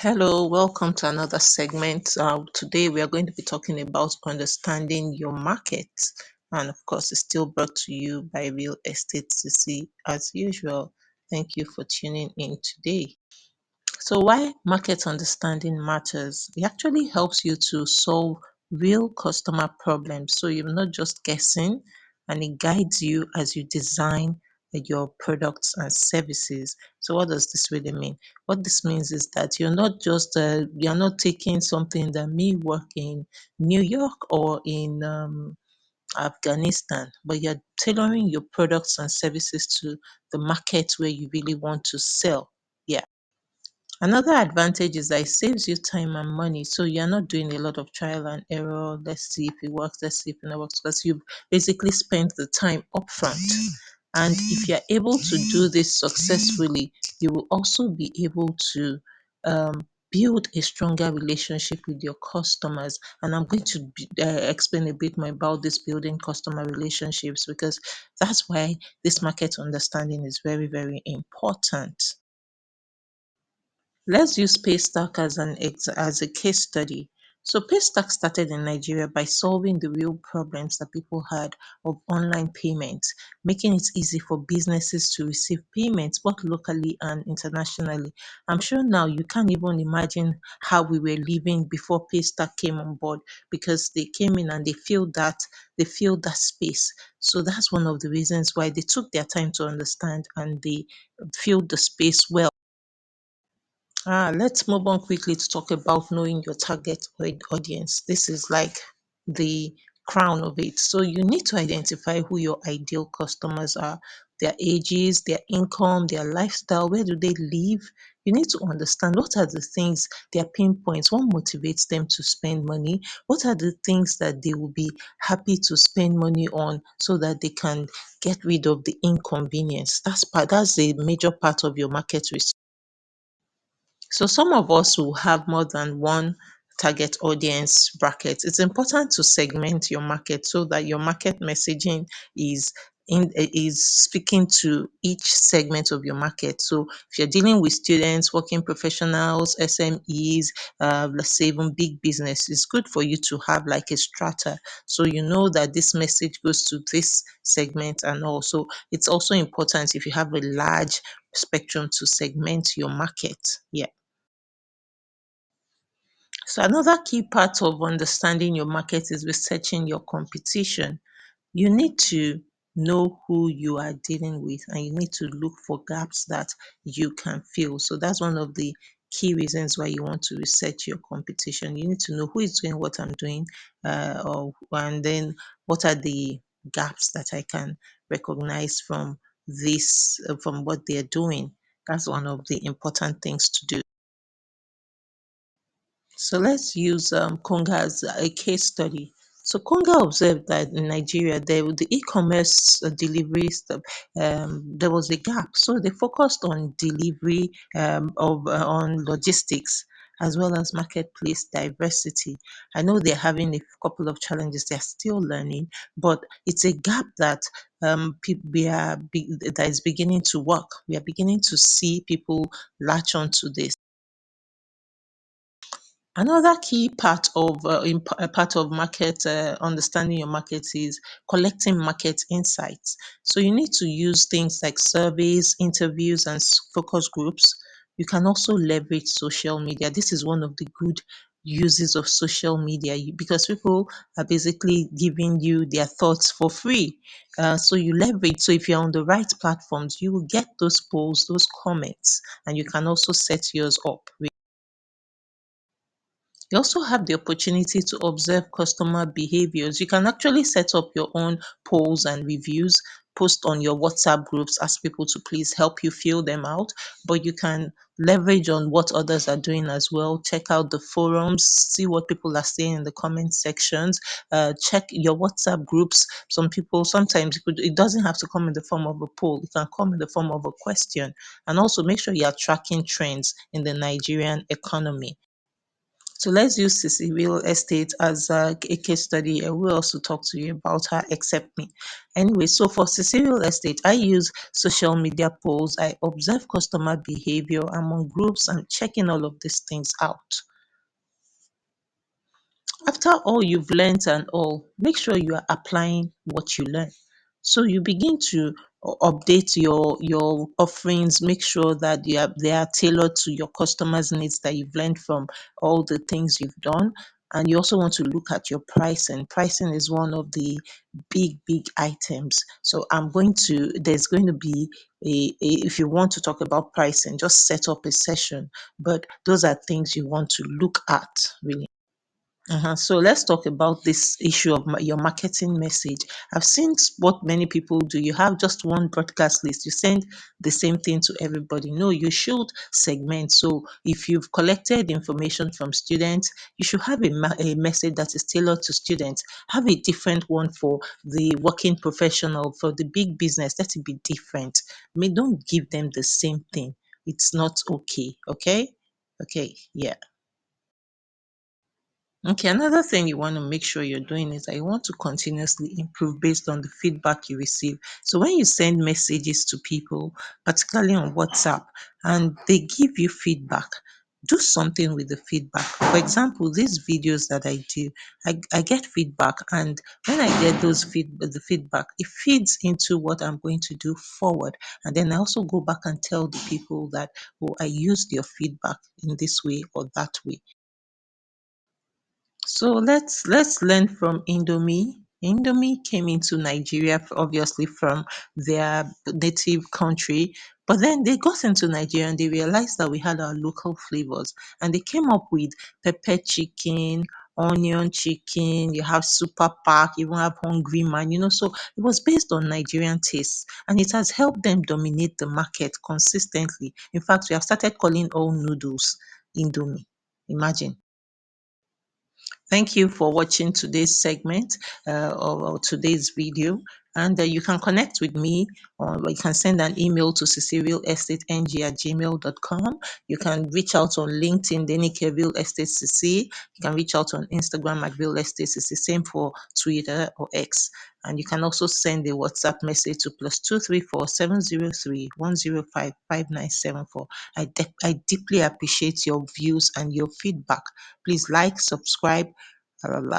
Hello, welcome to another segment. Today we are going to be talking about understanding your market. And of course, it's still brought to you by Real Estate CC as usual. Thank you for tuning in today. So, why market understanding matters? It actually helps you to solve real customer problems. So, you're not just guessing, and it guides you as you design your products and services. So, what does this really mean? What this means is that you're not taking something that may work in New York or in Afghanistan, but you're tailoring your products and services to the market where you really want to sell. Yeah. Another advantage is that it saves you time and money. So you're not doing a lot of trial and error. Let's see if it works, let's see if it works, because you've basically spent the time upfront. And if you're able to do this successfully, you will also be able to build a stronger relationship with your customers. And I'm going to explain a bit more about this building customer relationships because that's why this market understanding is very, very important. Let's use Paystack as a case study. So Paystack started in Nigeria by solving the real problems that people had of online payments, making it easy for businesses to receive payments both locally and internationally. I'm sure now you can't even imagine how we were living before Paystack came on board because they came in and they filled that space. So that's one of the reasons why they took their time to understand and they filled the space well. Let's move on quickly to talk about knowing your target audience. This is like the crown of it. So you need to identify who your ideal customers are, their ages, their income, their lifestyle, where do they live? You need to understand what are the things, their pain points, what motivates them to spend money, what are the things that they will be happy to spend money on so that they can get rid of the inconvenience. That's a major part of your market research. So some of us will have more than one target audience bracket. It's important to segment your market so that your market messaging is is speaking to each segment of your market. So if you're dealing with students, working professionals, SMEs, let's say even big business, it's good for you to have like a strata so you know that this message goes to this segment. And also it's also important if you have a large spectrum to segment your market. Yeah. So another key part of understanding your market is researching your competition. You need to know who you are dealing with and you need to look for gaps that you can fill. So that's one of the key reasons why you want to research your competition. You need to know who is doing what I'm doing, and then what are the gaps that I can recognize from from what they're doing. That's one of the important things to do. So let's use Conga as a case study. So Conga observed that in Nigeria, the e-commerce deliveries, there was a gap. So they focused on delivery on logistics as well as marketplace diversity. I know they're having a couple of challenges. They're still learning, but it's a gap that that is beginning to work. We are beginning to see people latch onto this. Another key part of market understanding your market is collecting market insights. So you need to use things like surveys, interviews, and focus groups. You can also leverage social media. This is one of the good uses of social media because people are basically giving you their thoughts for free. So you leverage. So if you're on the right platforms, you will get those polls, those comments, and you can also set yours up. You also have the opportunity to observe customer behaviors. You can actually set up your own polls and reviews, post on your WhatsApp groups, ask people to please help you fill them out. But you can leverage on what others are doing as well. Check out the forums, see what people are saying in the comment sections. Check your WhatsApp groups. Some people sometimes it doesn't have to come in the form of a poll. It can come in the form of a question. And also make sure you are tracking trends in the Nigerian economy. So let's use Sissy Real Estate as a case study. I will also talk to you about her, except me. Anyway, so for Sissy Real Estate, I use social media polls. I observe customer behavior among groups and checking all of these things out. After all you've learned and all, make sure you are applying what you learn. So you begin to update your offerings, make sure that they are tailored to your customers' needs that you've learned from all the things you've done. And you also want to look at your pricing. Pricing is one of the big items. So there's going to be if you want to talk about pricing, just set up a session. But those are things you want to look at really. So let's talk about this issue of your marketing message. I've seen what many people do. You have just one broadcast list. You send the same thing to everybody. No, you should segment. So if you've collected information from students, you should have a message that is tailored to students. Have a different one for the working professional, for the big business. Let it be different. I mean, don't give them the same thing. It's not okay. Okay. Okay. Yeah. Okay, another thing you want to make sure you're doing is that you want to continuously improve based on the feedback you receive. So when you send messages to people, particularly on WhatsApp, and they give you feedback, do something with the feedback. For example, these videos that I do, I get feedback, and when I get the feedback, it feeds into what I'm going to do forward. And then I also go back and tell the people that, oh, I used your feedback in this way or that way. So let's learn from Indomie. Indomie came into Nigeria obviously from their native country, but then they got into Nigeria and they realized that we had our local flavors, and they came up with pepper chicken, onion chicken, you have super pack, you even have hungry man, so it was based on Nigerian tastes, and it has helped them dominate the market consistently. In fact, we have started calling all noodles Indomie. Imagine. Thank you for watching today's segment or today's video. And you can connect with me, or you can send an email to cecilialestateng@gmail.com. You can reach out on LinkedIn, Denike Real Estate CC. You can reach out on Instagram at Real Estate CC, same for Twitter or X. And you can also send a WhatsApp message to +234 703 105 5974. I deeply appreciate your views and your feedback. Please like, subscribe, blah, blah, blah.